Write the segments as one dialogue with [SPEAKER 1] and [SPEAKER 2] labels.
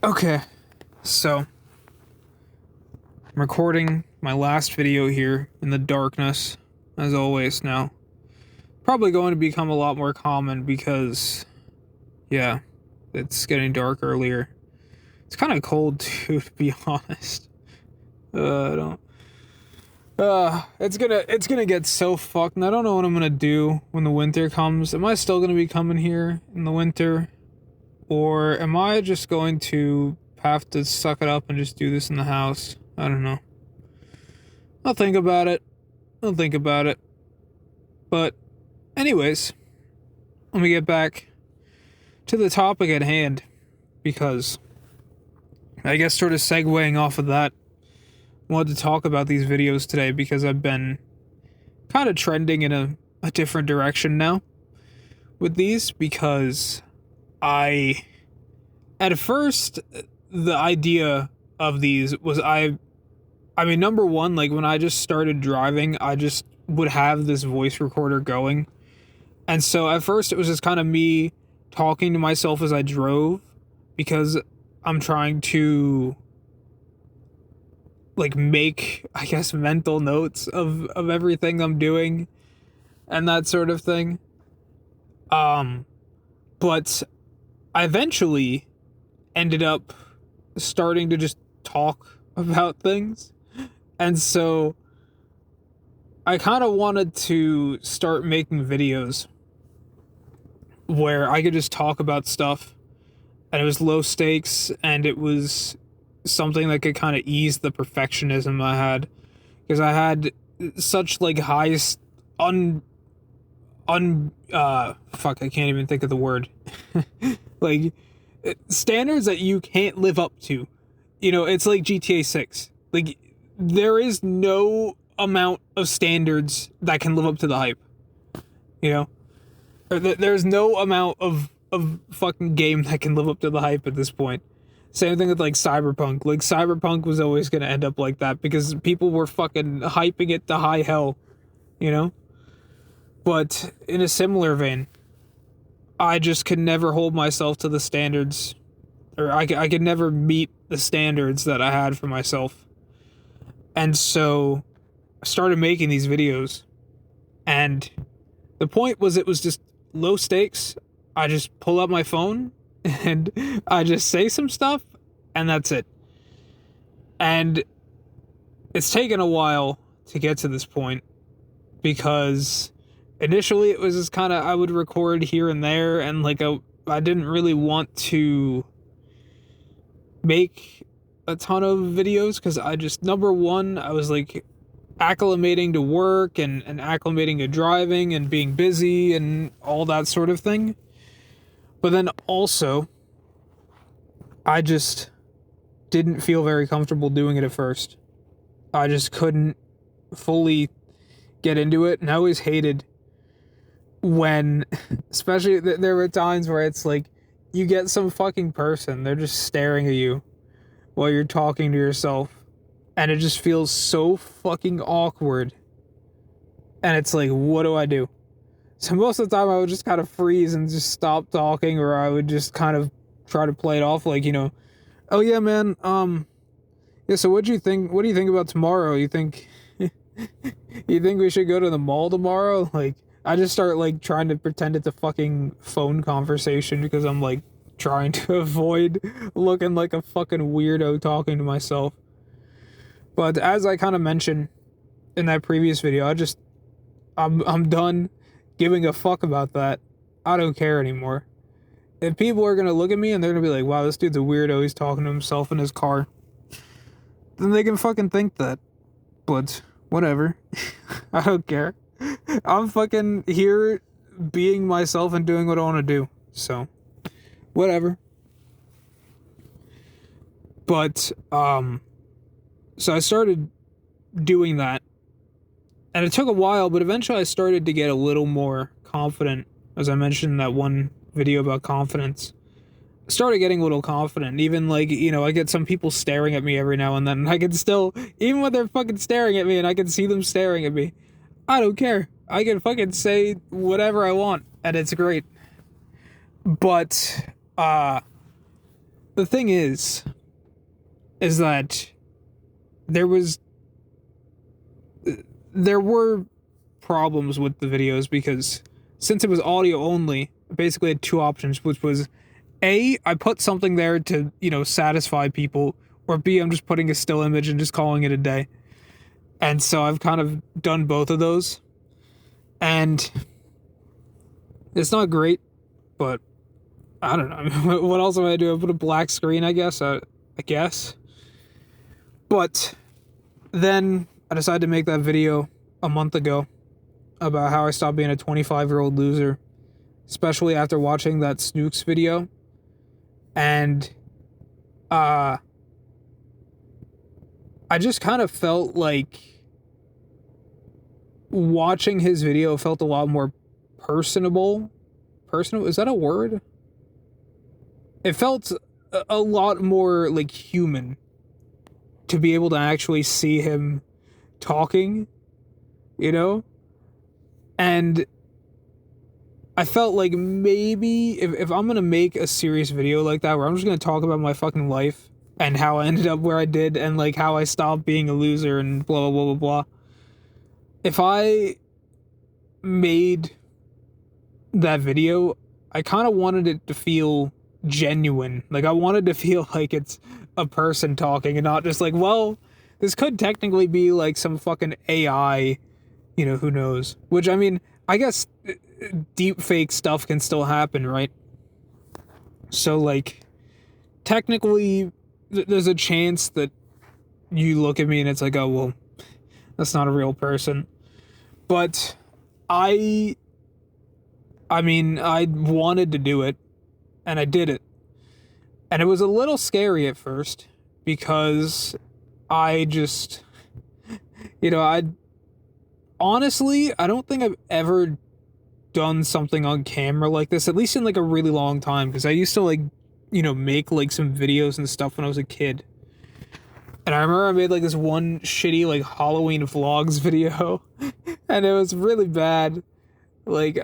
[SPEAKER 1] Okay, so I'm recording my last video here in the darkness, as always now. Probably going to become a lot more common because, yeah, it's getting dark earlier. It's kind of cold too, to be honest. I don't. It's gonna get so fucked, and I don't know what I'm gonna do when the winter comes. Am I still gonna be coming here in the winter? Or am I just going to have to suck it up and just do this in the house? I don't know. I'll think about it. But anyways, let me get back to the topic at hand, because I guess sort of segueing off of that, I wanted to talk about these videos today because I've been kind of trending in a different direction now with these, because at first, the idea of these was I mean, number one, like when I just started driving, I just would have this voice recorder going. And so at first it was just kind of me talking to myself as I drove, because I'm trying to like make, I guess, mental notes of everything I'm doing and that sort of thing. But I eventually ended up starting to just talk about things. And so I kind of wanted to start making videos where I could just talk about stuff, and it was low stakes, and it was something that could kind of ease the perfectionism I had, because I had such like high fuck, I can't even think of the word. Like, standards that you can't live up to. You know, it's like GTA 6. Like, there is no amount of standards that can live up to the hype. You know? Or there's no amount of fucking game that can live up to the hype at this point. Same thing with, like, Cyberpunk. Like, Cyberpunk was always gonna end up like that because people were fucking hyping it to high hell. You know? But in a similar vein, I just could never hold myself to the standards, or I could never meet the standards that I had for myself. And so I started making these videos, and the point was, it was just low stakes. I just pull up my phone and I just say some stuff, and that's it. And it's taken a while to get to this point, because initially it was just kind of, I would record here and there, and like I didn't really want to make a ton of videos, because I just, number one, I was like acclimating to work and acclimating to driving and being busy and all that sort of thing. But then also, I just didn't feel very comfortable doing it at first. I just couldn't fully get into it, and I always hated when, especially there were times where it's like, you get some fucking person, they're just staring at you while you're talking to yourself, and it just feels so fucking awkward, and it's like, what do I do? So most of the time I would just kind of freeze and just stop talking, or I would just kind of try to play it off like, you know, oh yeah, man, yeah, so what do you think about tomorrow? You think we should go to the mall tomorrow? Like, I just start like trying to pretend it's a fucking phone conversation, because I'm like trying to avoid looking like a fucking weirdo talking to myself. But as I kind of mentioned in that previous video, I'm done giving a fuck about that. I don't care anymore. If people are gonna look at me and they're gonna be like, wow, this dude's a weirdo, he's talking to himself in his car, then they can fucking think that. But whatever. I don't care. I'm fucking here being myself and doing what I want to do. So, whatever. But, so I started doing that. And it took a while, but eventually I started to get a little more confident. As I mentioned in that one video about confidence, I started getting a little confident. Even like, you know, I get some people staring at me every now and then, and I can still, even when they're fucking staring at me and I can see them staring at me, I don't care. I can fucking say whatever I want, and it's great. But, the thing is that there was there were problems with the videos, because since it was audio only, I basically had two options, which was A, I put something there to, satisfy people, or B, I'm just putting a still image and just calling it a day. And so I've kind of done both of those. And it's not great, but I don't know. What else am I do? I put a black screen, I guess. I guess. But then I decided to make that video a month ago about how I stopped being a 25-year-old loser, especially after watching that Snooks video. And I just kind of felt like watching his video felt a lot more personable. Personal? Is that a word? It felt a lot more like human to be able to actually see him talking, And I felt like maybe if I'm gonna make a serious video like that, where I'm just gonna talk about my fucking life and how I ended up where I did, and like how I stopped being a loser and blah blah blah blah blah. If I made that video, I kind of wanted it to feel genuine. Like, I wanted to feel like it's a person talking and not just like, well, this could technically be like some fucking AI, who knows? Which, I mean, I guess deep fake stuff can still happen, right? So, like, technically, there's a chance that you look at me and it's like, oh, well, that's not a real person. But I wanted to do it, and I did it. And it was a little scary at first, because I just, honestly, I don't think I've ever done something on camera like this, at least in like a really long time, because I used to like, make like some videos and stuff when I was a kid. And I remember I made like this one shitty like Halloween vlogs video, and it was really bad. Like,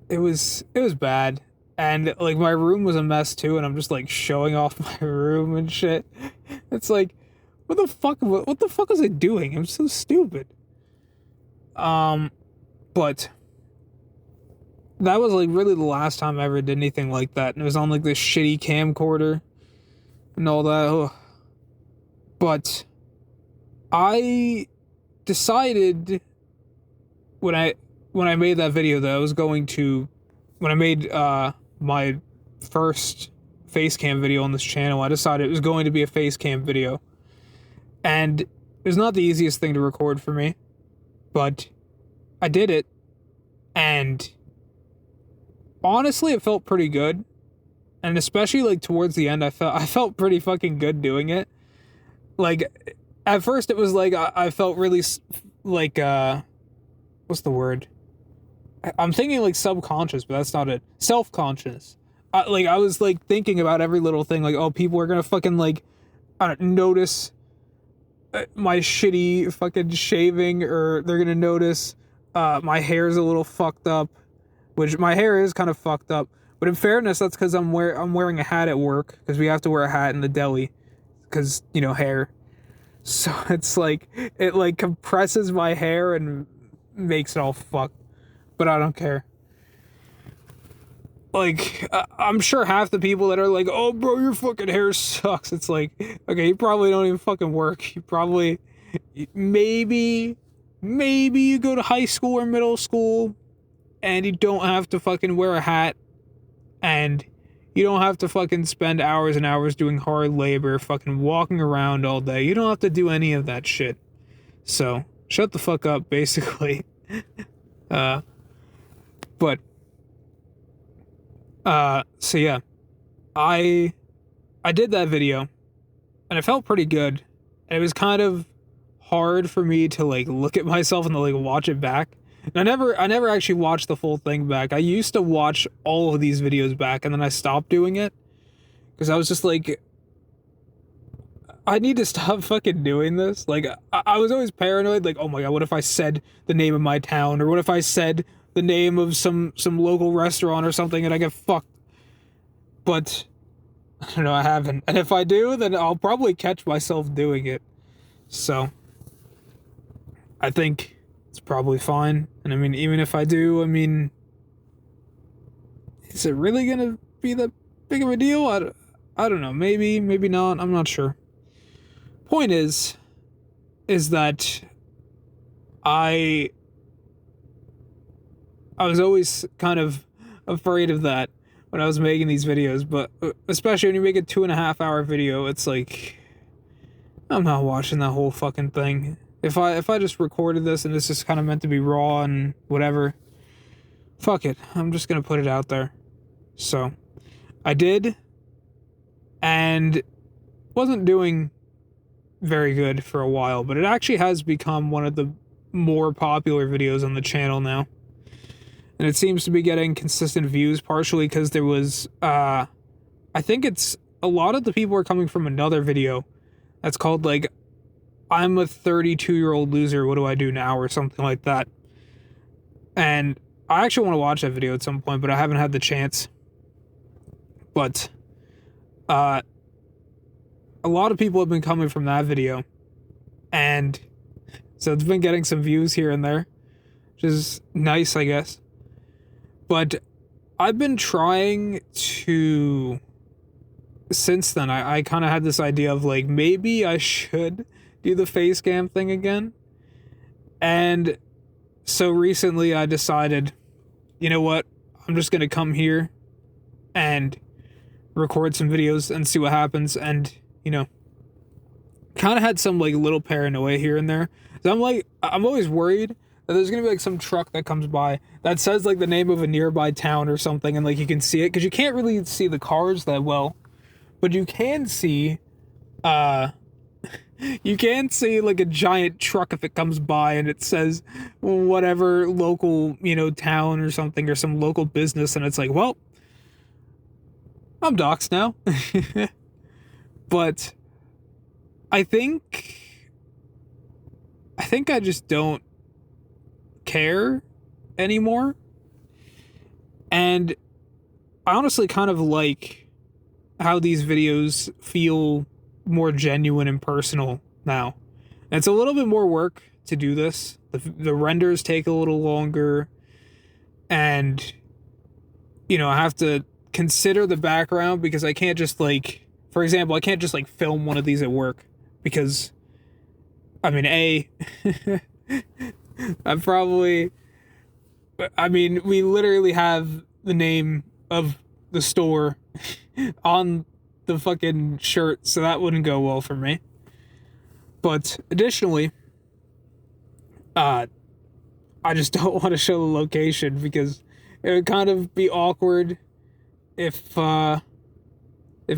[SPEAKER 1] it was bad. And like my room was a mess too, and I'm just like showing off my room and shit. It's like, what the fuck was I doing? I'm so stupid. But that was like really the last time I ever did anything like that, and it was on like this shitty camcorder and all that. Ugh. But I decided when I made that video that I was going to, when I made my first face cam video on this channel, I decided it was going to be a face cam video. And it was not the easiest thing to record for me, but I did it, and honestly it felt pretty good. And especially like towards the end, I felt pretty fucking good doing it. Like, at first it was like I felt really like what's the word? I'm thinking like subconscious, but that's not it. Self-conscious. I was like thinking about every little thing, like, oh, people are gonna fucking like, I don't notice my shitty fucking shaving, or they're gonna notice my hair's a little fucked up, which my hair is kind of fucked up. But in fairness, that's because I'm wearing a hat at work, because we have to wear a hat in the deli, because hair. So it's like, it like compresses my hair and makes it all fucked. But I don't care. Like, I'm sure half the people that are like, oh, bro, your fucking hair sucks. It's like, okay, you probably don't even fucking work. You probably, maybe you go to high school or middle school, and you don't have to fucking wear a hat, and you don't have to fucking spend hours and hours doing hard labor, fucking walking around all day. You don't have to do any of that shit. So, shut the fuck up, basically. So yeah, I did that video, and it felt pretty good, and it was kind of hard for me to like look at myself and to like watch it back. And I never actually watched the full thing back. I used to watch all of these videos back, and then I stopped doing it, because I was just like, I need to stop fucking doing this. Like, I was always paranoid, like, oh my god, what if I said the name of my town, or what if I said the name of some local restaurant or something and I get fucked. But I don't know, I haven't. And if I do, then I'll probably catch myself doing it. So, I think it's probably fine. And I mean, even if I do, I mean, is it really gonna be that big of a deal? I don't know. Maybe, maybe not. I'm not sure. Point is that I I was always kind of afraid of that when I was making these videos, but especially when you make a 2.5 hour video, it's like I'm not watching that whole fucking thing. If I just recorded this and this is kind of meant to be raw and whatever, fuck it. I'm just gonna put it out there. So I did, and wasn't doing very good for a while, but it actually has become one of the more popular videos on the channel now. And it seems to be getting consistent views, partially because there was, I think it's, a lot of the people are coming from another video that's called, like, I'm a 32-year-old loser, what do I do now, or something like that. And I actually want to watch that video at some point, but I haven't had the chance. But, a lot of people have been coming from that video, and so it's been getting some views here and there, which is nice, I guess. But I've been trying to, since then, I kind of had this idea of, like, maybe I should do the face cam thing again. And so recently I decided, you know what, I'm just going to come here and record some videos and see what happens. And, you know, kind of had some, like, little paranoia here and there. So I'm always worried that there's gonna be, like, some truck that comes by that says, like, the name of a nearby town or something, and, like, you can see it, because you can't really see the cars that well, but you can see, like, a giant truck if it comes by and it says whatever local, you know, town or something, or some local business, and it's like, well, I'm doxxed now. But I think I just don't care anymore. And I honestly kind of like how these videos feel more genuine and personal now. And it's a little bit more work to do this. The renders take a little longer, and, you know, I have to consider the background, because I can't just, like, for example, I can't just, like, film one of these at work, because, I mean, we literally have the name of the store on the fucking shirt, so that wouldn't go well for me. But additionally, I just don't want to show the location, because it would kind of be awkward if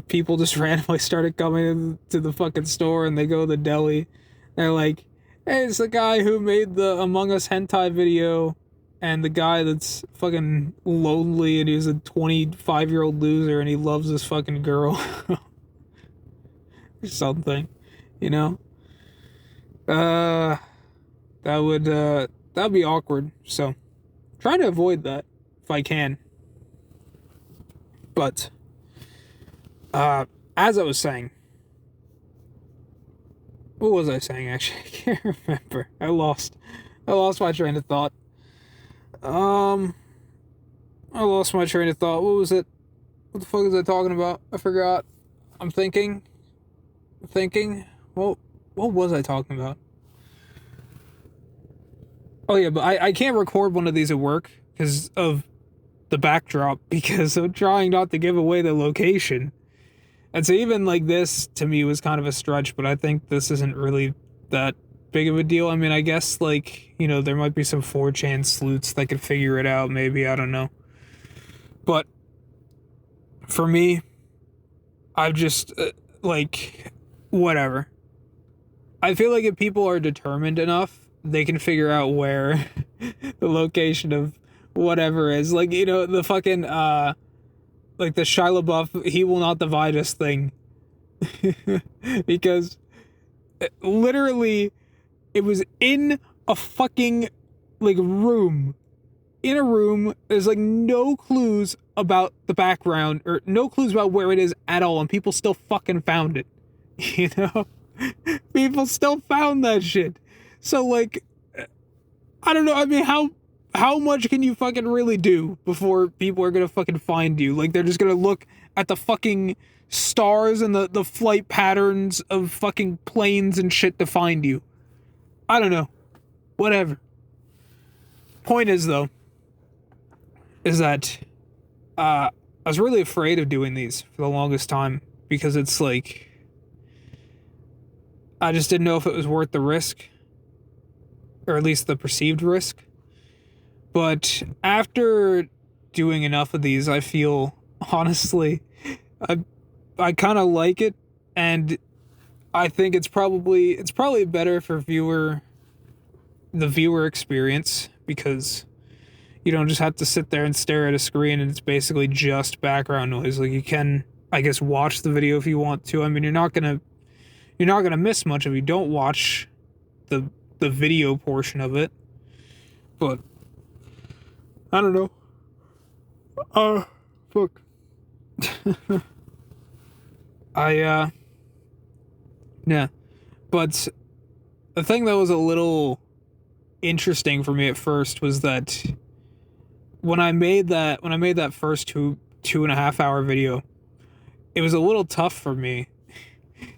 [SPEAKER 1] people just randomly started coming to the fucking store and they go to the deli. They're like, hey, it's the guy who made the Among Us hentai video, and the guy that's fucking lonely, and he's a 25-year-old loser, and he loves this fucking girl. Or something, you know? That'd be awkward, so trying to avoid that if I can. But, as I was saying, what was I saying, actually? I can't remember. I lost my train of thought. I lost my train of thought. What was it? What the fuck was I talking about? I forgot. I'm thinking. Well, what was I talking about? Oh yeah, but I can't record one of these at work because of the backdrop, because I'm trying not to give away the location. And so even, like, this to me was kind of a stretch, but I think this isn't really that big of a deal. I mean, I guess, like, you know, there might be some 4chan sleuths that could figure it out, maybe, I don't know. But for me, I've just, like, whatever. I feel like if people are determined enough, they can figure out where the location of whatever is. Like, you know, the fucking, like, the Shia LaBeouf, he will not divide us thing. Because literally, it was in a fucking, like, room in a room. There's like no clues about the background or no clues about where it is at all, and people still fucking found it. You know? People still found that shit. So like, I don't know. I mean, how much can you fucking really do before people are gonna fucking find you? Like, they're just gonna look at the fucking stars and the flight patterns of fucking planes and shit to find you. I don't know. Whatever. Point is, though, is that I was really afraid of doing these for the longest time because it's like, I just didn't know if it was worth the risk, or at least the perceived risk. But after doing enough of these, I feel, honestly, I kind of like it, and I think it's probably better for the viewer experience, because you don't just have to sit there and stare at a screen and it's basically just background noise. Like, you can, I guess, watch the video if you want to. I mean, you're not gonna miss much if you don't watch the video portion of it. But I don't know. Fuck. Yeah. But the thing that was a little interesting for me at first was that when I made that first 2.5 hour video, it was a little tough for me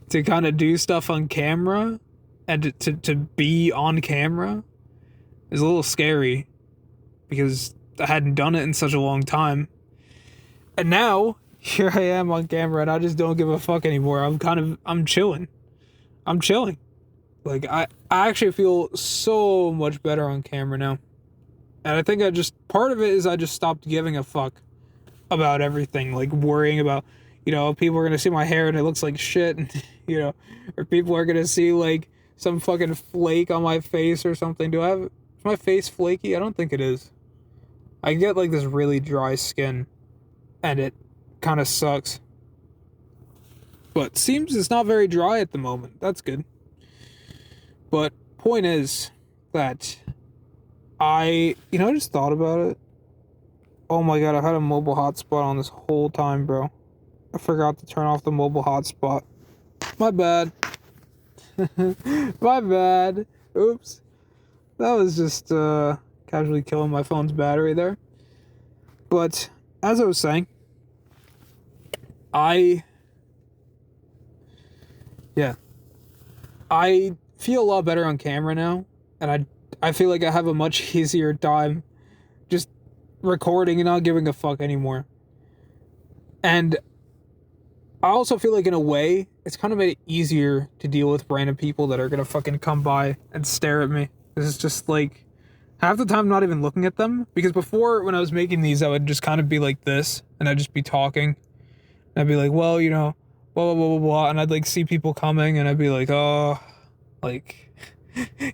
[SPEAKER 1] to kind of do stuff on camera and to be on camera. It was a little scary because I hadn't done it in such a long time. And now here I am on camera and I just don't give a fuck anymore. I'm chilling. Like, I actually feel so much better on camera now. And I think part of it is I just stopped giving a fuck about everything. Like, worrying about, people are going to see my hair and it looks like shit. And, or people are going to see, like, some fucking flake on my face or something. Is my face flaky? I don't think it is. I get, like, this really dry skin. And it kind of sucks. But seems it's not very dry at the moment. That's good. But point is that I just thought about it. Oh my god, I had a mobile hotspot on this whole time, bro. I forgot to turn off the mobile hotspot. My bad. My bad. Oops. That was just casually killing my phone's battery there. But as I was saying, I feel a lot better on camera now, and I feel like I have a much easier time just recording and not giving a fuck anymore. And I also feel like, in a way, it's kind of made it easier to deal with random people that are gonna fucking come by and stare at me. It's just like, half the time I'm not even looking at them, because before, when I was making these, I would just kind of be like this, and I'd just be talking. And I'd be like, well, blah, blah, blah, blah, blah, and I'd, like, see people coming, and I'd be like, oh, like,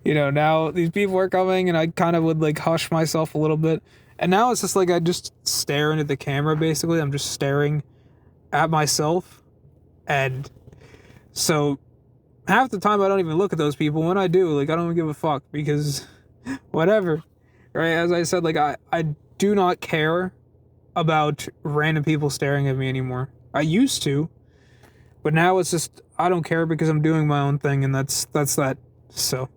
[SPEAKER 1] now these people are coming, and I kind of would, like, hush myself a little bit. And now it's just like, I just stare into the camera, basically. I'm just staring at myself. And so half the time I don't even look at those people. When I do, like, I don't give a fuck, because whatever, right? As I said, like, I do not care about random people staring at me anymore. I used to, but now it's just, I don't care, because I'm doing my own thing, and that's that. So,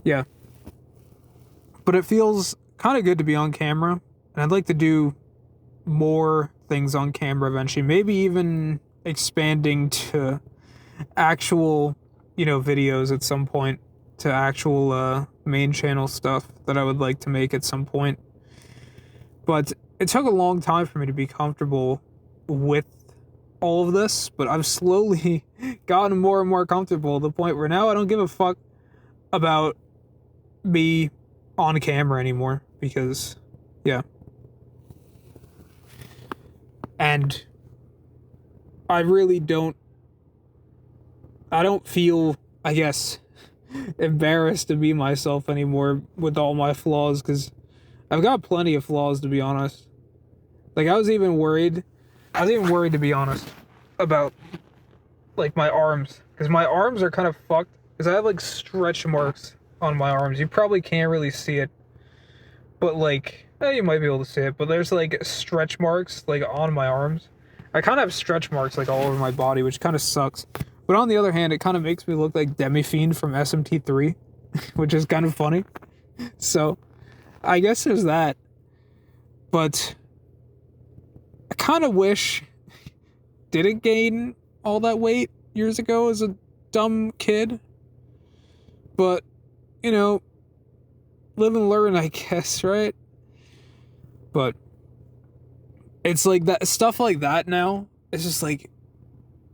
[SPEAKER 1] yeah. But it feels kind of good to be on camera, and I'd like to do more things on camera eventually. Maybe even expanding to actual, videos at some point, to actual main channel stuff that I would like to make at some point. But it took a long time for me to be comfortable with all of this, but I've slowly gotten more and more comfortable, to the point where now I don't give a fuck about me on camera anymore, because, yeah. And I really don't feel, I guess, embarrassed to be myself anymore with all my flaws, because I've got plenty of flaws, to be honest. Like, I was even worried, to be honest, about, like, my arms, because my arms are kind of fucked, because I have, like, stretch marks on my arms. You probably can't really see it, but, like, You might be able to see it, but there's like stretch marks like on my arms. I kind of have stretch marks like all over my body, which kind of sucks. But on the other hand, it kind of makes me look like Demi-Fiend from SMT3, which is kind of funny. So, I guess there's that. But I kind of wish didn't gain all that weight years ago as a dumb kid. But, you know, live and learn, I guess, right? But it's like that stuff like that now. It's just like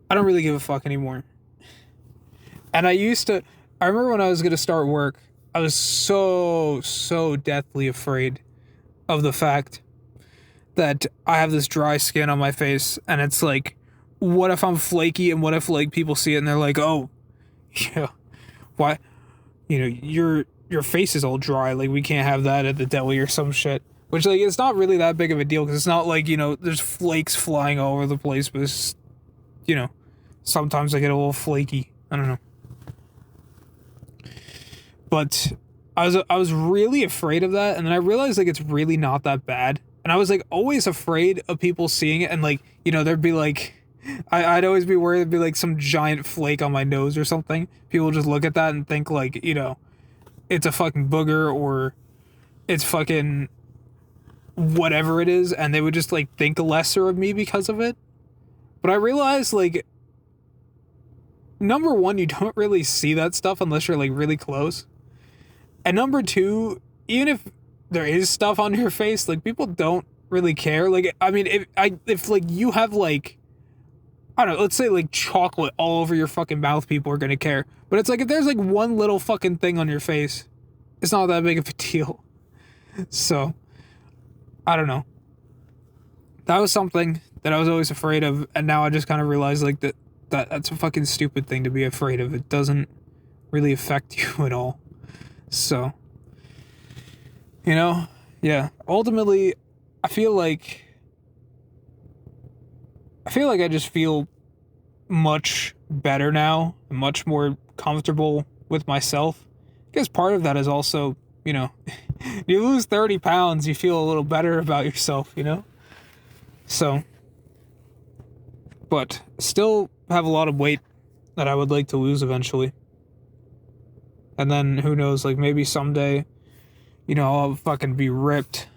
[SPEAKER 1] I don't really give a fuck anymore. And I remember when I was gonna start work, I was so deathly afraid of the fact that I have this dry skin on my face, and it's like, what if I'm flaky, and what if like people see it and they're like, oh, yeah, why, your face is all dry, like we can't have that at the deli or some shit. Which, like, it's not really that big of a deal, because it's not like, there's flakes flying all over the place, but it's, sometimes I get a little flaky. I don't know. But I was really afraid of that, and then I realized, like, it's really not that bad. And I was, like, always afraid of people seeing it, and, like, there'd be, like, I'd always be worried there'd be, like, some giant flake on my nose or something. People just look at that and think, like, it's a fucking booger, or it's fucking whatever it is, and they would just like think lesser of me because of it. But I realized, like, number one, you don't really see that stuff unless you're like really close, and number two, even if there is stuff on your face, like, people don't really care. Like, I mean, if like you have like, I don't know, let's say like chocolate all over your fucking mouth, people are gonna care. But it's like, if there's like one little fucking thing on your face, it's not that big of a deal. So I don't know. That was something that I was always afraid of, and now I just kind of realized, like, that's a fucking stupid thing to be afraid of. It doesn't really affect you at all. So, yeah. Ultimately, I feel like I just feel much better now, much more comfortable with myself. Because part of that is also, you lose 30 pounds, you feel a little better about yourself, So, but still have a lot of weight that I would like to lose eventually. And then, who knows, like, maybe someday, I'll fucking be ripped,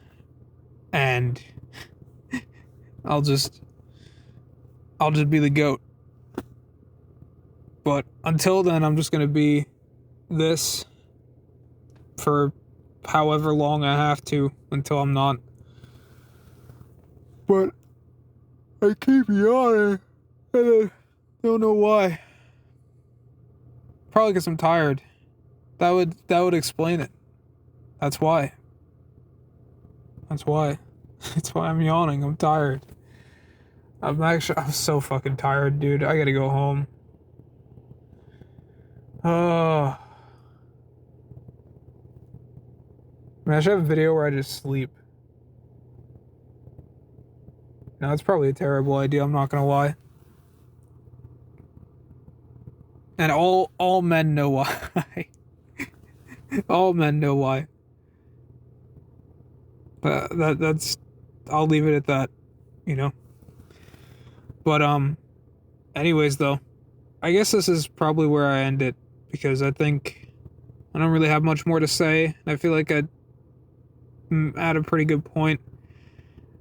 [SPEAKER 1] and I'll just be the GOAT. But until then, I'm just gonna be this for however long I have to until I'm not. But I keep yawning, and I don't know why. Probably because I'm tired. That would explain it. That's why. That's why I'm yawning. I'm tired. I'm so fucking tired, dude. I gotta go home. Oh. Man, I should have a video where I just sleep. No, that's probably a terrible idea, I'm not gonna lie. And all men know why. All men know why. But that's I'll leave it at that, But anyways though, I guess this is probably where I end it, because I think I don't really have much more to say. I feel like I'm at a pretty good point.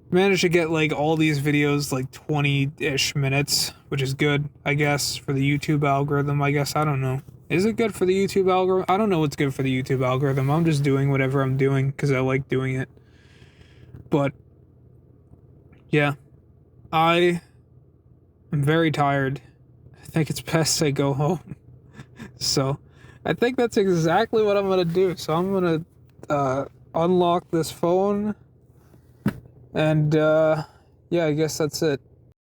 [SPEAKER 1] Managed to get like all these videos like 20-ish minutes, which is good, I guess, for the YouTube algorithm. I guess, I don't know. Is it good for the YouTube algorithm? I don't know what's good for the YouTube algorithm. I'm just doing whatever I'm doing because I like doing it. But yeah, I am very tired. I think it's best I go home. So I think that's exactly what I'm gonna do. So I'm gonna unlock this phone, and yeah, I guess that's it.